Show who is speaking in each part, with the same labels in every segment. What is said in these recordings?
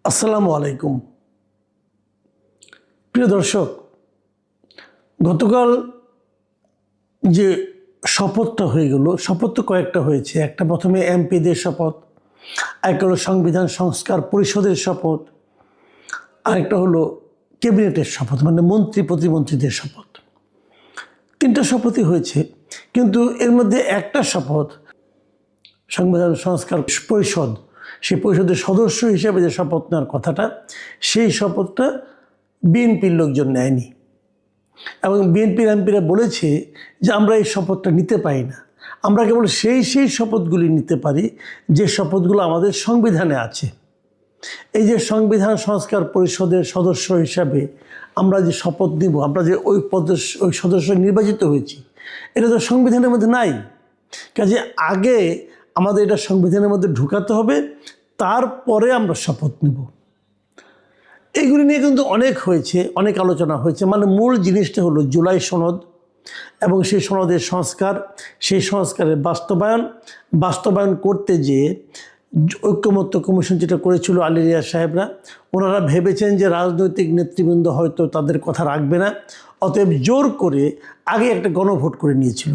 Speaker 1: আসসালামু আলাইকুম প্রিয় দর্শক, গতকাল যে শপথটা হয়ে গেল, শপথ তো কয়েকটা হয়েছে। একটা প্রথমে এমপিদের শপথ, আরেকটা হলো সংবিধান সংস্কার পরিষদের শপথ, আরেকটা হলো ক্যাবিনেটের শপথ, মানে মন্ত্রী প্রতিমন্ত্রীদের শপথ। তিনটা শপথই হয়েছে, কিন্তু এর মধ্যে একটা শপথ সংবিধান সংস্কার পরিষদ, সেই পরিষদের সদস্য হিসেবে যে শপথ নেওয়ার কথাটা, সেই শপথটা বিএনপির লোকজন নেয়নি। এবং বিএনপির এমপিরা বলেছে যে আমরা এই শপথটা নিতে পারি না, আমরা কেবল সেই শপথগুলি নিতে পারি যে শপথগুলো আমাদের সংবিধানে আছে। এই যে সংবিধান সংস্কার পরিষদের সদস্য হিসাবে আমরা যে শপথ নিব, আমরা যে ওই সদস্য নির্বাচিত হয়েছি, এটা তো সংবিধানের মধ্যে নাই। কাজে আগে আমাদের এটা সংবিধানের মধ্যে ঢুকাতে হবে, তারপরে আমরা শপথ নেব। এইগুলি নিয়ে কিন্তু অনেক হয়েছে, অনেক আলোচনা হয়েছে। মানে মূল জিনিসটা হলো জুলাই সনদ এবং সেই সনদের সংস্কার, সেই সংস্কারের বাস্তবায়ন করতে যেয়ে ঐক্যমত্য কমিশন যেটা করেছিল আলী রিয়াজ সাহেবরা, ওনারা ভেবেছেন যে রাজনৈতিক নেতৃবৃন্দ হয়তো তাদের কথা রাখবে না, অতএব জোর করে আগে একটা গণভোট করে নিয়েছিল।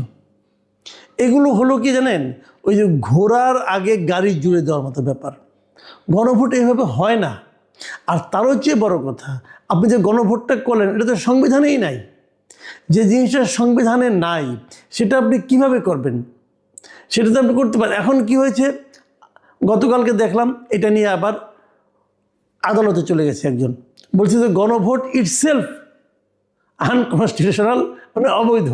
Speaker 1: এগুলো হলো কি জানেন, ওই যে ঘোড়ার আগে গাড়ি জুড়ে দেওয়ার মতো ব্যাপার। গণভোট এইভাবে হয় না। আর তারও চেয়ে বড় কথা, আপনি যে গণভোটটা করলেন, এটা তো সংবিধানেই নাই। যে জিনিসটা সংবিধানে নাই সেটা আপনি কিভাবে করবেন? সেটা তো আপনি করতে পারেন। এখন কি হয়েছে, গতকালকে দেখলাম এটা নিয়ে আবার আদালতে চলে গেছে একজন, বলছে যে গণভোট ইটসেলফ আনকনস্টিটিউশনাল, মানে অবৈধ।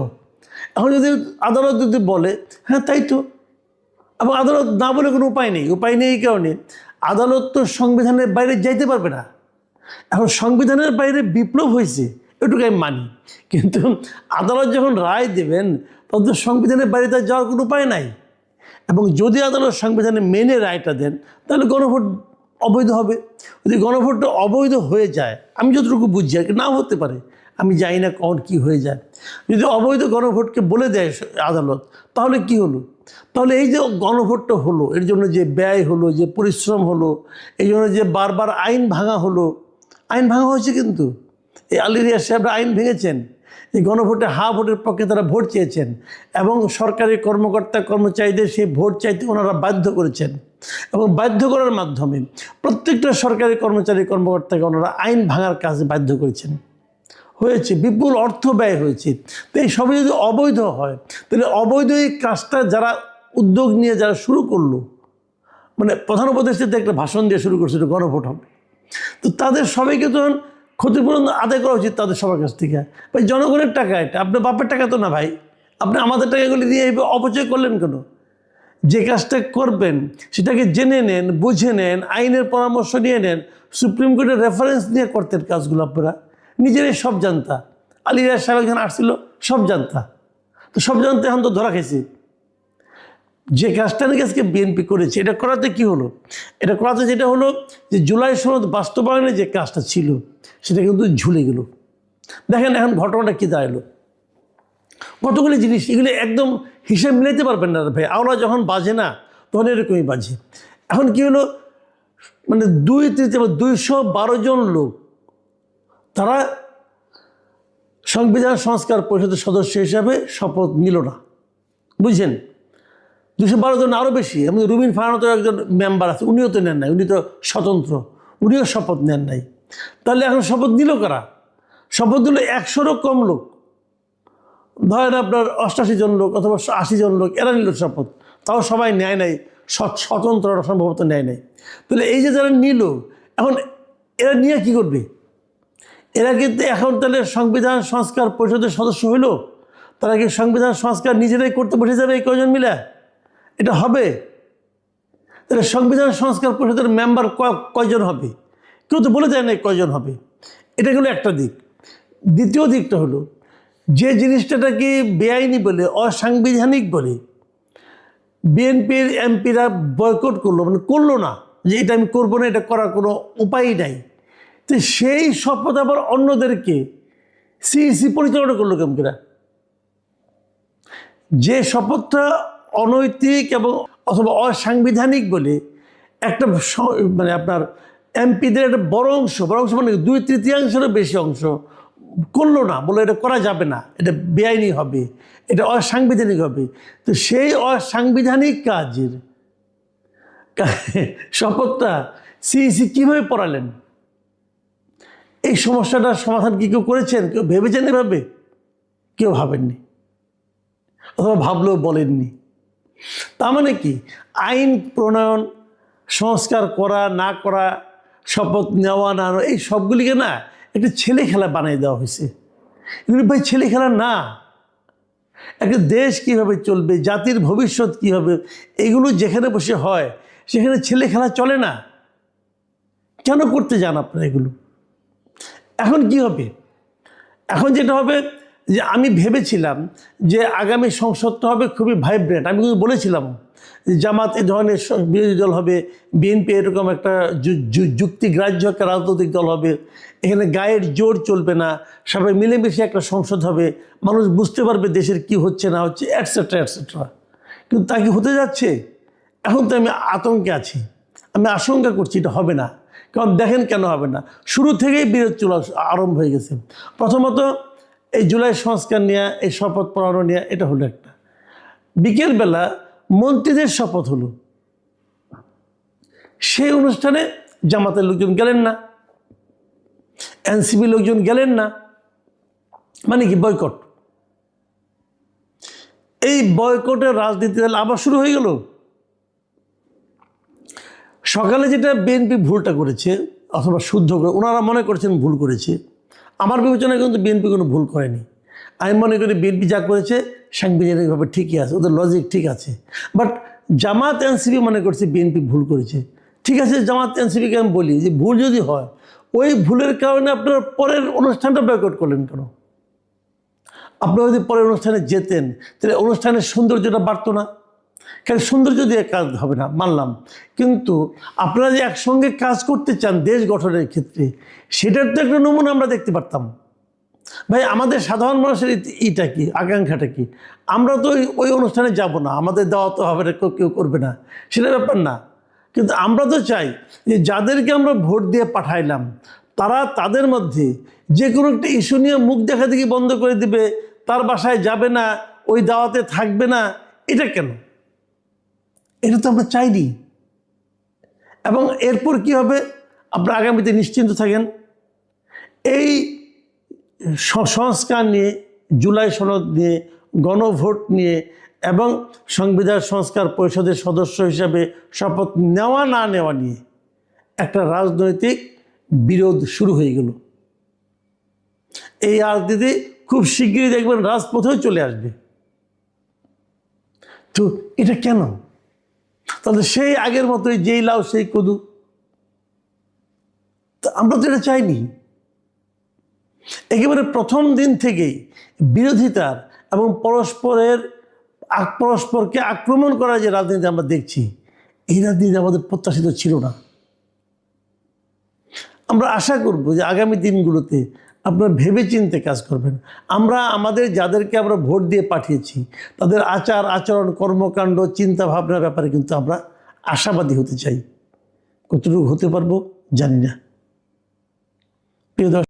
Speaker 1: এখন যদি আদালত যদি বলে হ্যাঁ তাই তো, এবং আদালত না বলে কোনো উপায় নেই। এই কারণে আদালত তো সংবিধানের বাইরে যাইতে পারবে না। এখন সংবিধানের বাইরে বিপ্লব হয়েছে এটুকু আমি মানি, কিন্তু আদালত যখন রায় দেবেন তখন তো সংবিধানের বাইরে তার যাওয়ার কোনো উপায় নাই। এবং যদি আদালত সংবিধানে মেনে রায়টা দেন, তাহলে গণভোট অবৈধ হবে। যদি গণভোটটা অবৈধ হয়ে যায়, আমি যতটুকু বুঝছি আর কি, নাও হতে পারে, আমি জানি না কখন কী হয়ে যায়। যদি অবৈধ গণভোটকে বলে দেয় আদালত, তাহলে কি হলো? তাহলে এই যে গণভোটটা হলো, এর জন্য যে ব্যয় হলো, যে পরিশ্রম হলো, এই জন্য যে বারবার আইন ভাঙা হলো, আইন ভাঙা হয়েছে। কিন্তু এই আলী রিয়াজ সাহেবরা আইন ভেঙেছেন। এই গণভোটে ভোটের পক্ষে তারা ভোট চেয়েছেন এবং সরকারি কর্মকর্তা কর্মচারীদের সেই ভোট চাইতে ওনারা বাধ্য করেছেন। এবং বাধ্য করার মাধ্যমে প্রত্যেকটা সরকারি কর্মকর্তাকে ওনারা আইন ভাঙার কাজে বাধ্য করেছেন। হয়েছে, বিপুল অর্থ ব্যয় হয়েছে। তো এই সবই যদি অবৈধ হয়, তাহলে অবৈধ এই কাজটা যারা উদ্যোগ নিয়ে যারা শুরু করলো, মানে প্রধান উপদেষ্টা একটা ভাষণ দিয়ে শুরু করছিল গণভোট হবে, তো তাদের সবাইকে তখন ক্ষতিপূরণ আদায় করা উচিত তাদের সবার কাছ থেকে। ভাই জনগণের টাকা, এটা আপনার বাপের টাকা তো না ভাই, আপনি আমাদের টাকাগুলি দিয়ে অপচয় করলেন কেন? যে কাজটা করবেন সেটাকে জেনে নেন, বুঝে নেন, আইনের পরামর্শ নিয়ে নেন, সুপ্রিম কোর্টের রেফারেন্স নিয়ে করতেন কাজগুলো। আপনারা নিজেরাই সব জানতা। আলী রিয়াজ সাহেব একজন আসছিল, সব জানতা। তো সব জানতে এখন তো ধরা খেয়েছি। যে কাজটা নাকি আজকে বিএনপি করেছে, এটা করাতে কি হলো? এটা করাতে যেটা হলো যে জুলাই সনদ বাস্তবায়নে যে কাজটা ছিল সেটা কিন্তু ঝুলে গেল। দেখেন এখন ঘটনাটা কী দাঁড়ালো। কতগুলি জিনিস, এগুলো একদম হিসেব মিলাইতে পারবেন না ভাই। আওলা যখন বাজে না তখন এরকমই বাজে। এখন কি হলো, মানে 212 জন লোক তারা সংবিধান সংস্কার পরিষদের সদস্য হিসাবে শপথ নিল না। বুঝছেন, 212 জন, আরও বেশি। এমন রুবিন ফারহানাতেও একজন মেম্বার আছে, উনিও তো নেন নাই, উনি তো স্বতন্ত্র, উনিও শপথ নেন নাই। তাহলে এখন শপথ নিল কারা? শপথ দিল 100-রও কম লোক। ধরেন আপনার 88 জন লোক অথবা 80 জন লোক, এরা নিল শপথ। তাও সবাই নেয় নাই, স্বতন্ত্ররা সম্ভবত নেয় নাই। তাহলে এই যে যারা নিল, এখন এরা নিয়ে কি করবে? এরা কিন্তু এখন তাহলে সংবিধান সংস্কার পরিষদের সদস্য হইল, তারা কি সংবিধান সংস্কার নিজেরাই করতে বসে যাবে এই কয়জন মিলে? এটা হবে? তাহলে সংবিধান সংস্কার পরিষদের মেম্বার কয়জন হবে? কেউ তো বলে দেয় না কয়জন হবে। এটা হলো একটা দিক। দ্বিতীয় দিকটা হলো, যে জিনিসটাকে বেআইনি বলে, অসাংবিধানিক বলে বিএনপির এমপিরা বয়কট করলো, মানে করলো না, যে এটা আমি করবো না, এটা করার কোনো উপায়ই নাই। তো সেই শপথ আবার অন্যদেরকে সিইসি পরিচালনা করলো কেমন? যে শপথটা অনৈতিক এবং অথবা অসাংবিধানিক বলে একটা মানে আপনার এমপিদের একটা বড় অংশ মানে 2/3 বেশি অংশ করলো না, বলে এটা করা যাবে না, এটা বেআইনি হবে, এটা অসাংবিধানিক হবে। তো সেই অসাংবিধানিক কাজের শপথটা সিইসি কীভাবে পড়ালেন? এই সমস্যাটার সমাধান কি কেউ করেছেন? কেউ ভেবেছেন এভাবে? কেউ ভাবেননি, অথবা ভাবলেও বলেননি। তার মানে কি, আইন প্রণয়ন, সংস্কার করা না করা, শপথ নেওয়া না নেওয়া, এই সবগুলিকে না একটা ছেলে খেলা বানিয়ে দেওয়া হয়েছে। এগুলি ভাই ছেলে খেলা না। একটা দেশ কীভাবে চলবে, জাতির ভবিষ্যৎ কী হবে, এগুলো যেখানে বসে হয় সেখানে ছেলে খেলা চলে না। কেন করতে যান আপনারা এগুলো? এখন কি হবে? এখন যেটা হবে যে আমি ভেবেছিলাম যে আগামী সংসদটা হবে খুবই ভাইব্রেন্ট। আমি কিন্তু বলেছিলাম যে জামাত এই ধরনের বিরোধী দল হবে, বিএনপি এরকম একটা যুক্তিগ্রাহ্য একটা রাজনৈতিক দল হবে, এখানে গায়ের জোর চলবে না, সবাই মিলেমিশে একটা সংসদ হবে, মানুষ বুঝতে পারবে দেশের কি হচ্ছে না হচ্ছে, অ্যাটসেট্রা অ্যাটসেট্রা। কিন্তু তা কি হতে যাচ্ছে? এখন তো আমি আতঙ্কে আছি, আমি আশঙ্কা করছি এটা হবে না। কারণ দেখেন কেন হবে না, শুরু থেকেই বিরোধ চলা আরম্ভ হয়ে গেছে। প্রথমত এই জুলাই সংস্কার নিয়ে, এই শপথ পড়ানো নিয়ে, এটা হলো একটা। বিকেলবেলা মন্ত্রীদের শপথ হলো, সেই অনুষ্ঠানে জামাতের লোকজন গেলেন না, এনসিপি লোকজন গেলেন না। মানে কি বয়কট? এই বয়কটের রাজনীতি আবার শুরু হয়ে গেল। সকালে যেটা বিএনপি ভুলটা করেছে, অথবা শুদ্ধ করে ওনারা মনে করছেন ভুল করেছে, আমার বিবেচনায় কিন্তু বিএনপি কোনো ভুল করেনি। আমি মনে করি বিএনপি যা করেছে সাংবিধানিকভাবে ঠিকই আছে, ওদের লজিক ঠিক আছে। বাট জামাত এনসিপি মনে করছে বিএনপি ভুল করেছে। ঠিক আছে, জামাত এনসিপিকে আমি বলি যে ভুল যদি হয়, ওই ভুলের কারণে আপনার পরের অনুষ্ঠানটা বয়কট করলেন কেন? আপনারা যদি পরের অনুষ্ঠানে যেতেন তাহলে অনুষ্ঠানের সৌন্দর্যটা বাড়তো না? কারণ সৌন্দর্য দিয়ে কাজ হবে না, মানলাম, কিন্তু আপনারা যে একসঙ্গে কাজ করতে চান দেশ গঠনের ক্ষেত্রে, সেটার তো একটা নমুনা আমরা দেখতে পারতাম। ভাই আমাদের সাধারণ মানুষের ইটা কি, আকাঙ্ক্ষাটা কি? আমরা তো ওই অনুষ্ঠানে যাব না, আমাদের দেওয়া তো হবে না, কেউ করবে না, সেটা ব্যাপার না। কিন্তু আমরা তো চাই যে যাদেরকে আমরা ভোট দিয়ে পাঠাইলাম তারা তাদের মধ্যে যে কোনো একটা ইস্যু নিয়ে মুখ দেখা দেখি বন্ধ করে দিবে, তার বাসায় যাবে না, ওই দাওয়াতে থাকবে না। এটা কেন? এটা তো আমরা চাইনি। এবং এরপর কি হবে আপনারা আগামীতে নিশ্চিন্ত থাকেন। এই সংস্কার নিয়ে, জুলাই সনদ নিয়ে, গণভোট নিয়ে এবং সংবিধান সংস্কার পরিষদের সদস্য হিসাবে শপথ নেওয়া না নেওয়া নিয়ে একটা রাজনৈতিক বিরোধ শুরু হয়ে গেল। এই রাজনীতি খুব শিগগিরই দেখবেন রাজপথেও চলে আসবে। তো এটা কেন? তাহলে সেই আগের মতোই যেই লাউ সেই কদু, তো আমরা তো এটা চাইনি। একেবারে প্রথম দিন থেকেই বিরোধিতার এবং পরস্পরকে আক্রমণ করার যে রাজনীতি আমরা দেখছি, এই রাজনীতি আমাদের প্রত্যাশিত ছিল না। আমরা আশা করব যে আগামী দিনগুলোতে আপনারা ভেবে চিন্তে কাজ করবেন। আমরা আমাদের যাদেরকে আমরা ভোট দিয়ে পাঠিয়েছি তাদের আচার আচরণ, কর্মকাণ্ড, চিন্তা ভাবনার ব্যাপারে কিন্তু আমরা আশাবাদী হতে চাই। কতটুকু হতে পারবো জানি না। প্রিয় দর্শক।